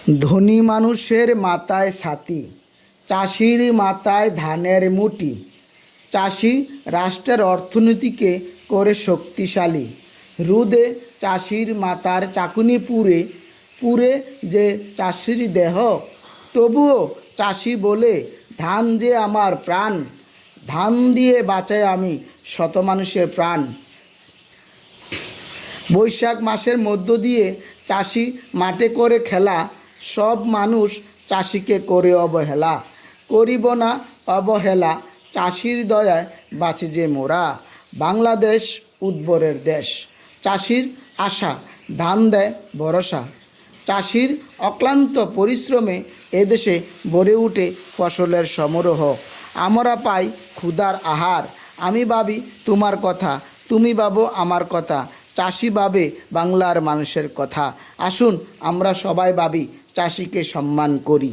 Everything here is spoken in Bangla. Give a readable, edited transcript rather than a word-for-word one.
ধনী মানুষের মাথায় ছাতি, চাষির মাথায় ধানের মুঠি। চাষি রাষ্ট্রের অর্থনীতিকে করে শক্তিশালী। রোদে চাষির মাথার চাকুনি পুড়ে পুড়ে যে চাষির দেহ, তবুও চাষি বলে, ধান যে আমার প্রাণ, ধান দিয়ে বাঁচাই আমি শত মানুষের প্রাণ। বৈশাখ মাসের মধ্য দিয়ে চাষি মাঠে করে খেলা, সব মানুষ চাষিকে করে অবহেলা। করিব না অবহেলা, চাষির দয়ায় বাঁচি যে মোরা। বাংলাদেশ উদ্বরের দেশ, চাষির আশা, ধান দেয় ভরসা। চাষির অক্লান্ত পরিশ্রমে এদেশে গড়ে ওঠে ফসলের সমারোহ। আমরা পাই ক্ষুধার আহার। আমি ভাবি তোমার কথা, তুমি ভাবো আমার কথা। চাষি ভাবে বাংলার মানুষের কথা। আসুন আমরা সবাই ভাবি, চাষিকে সম্মান করি।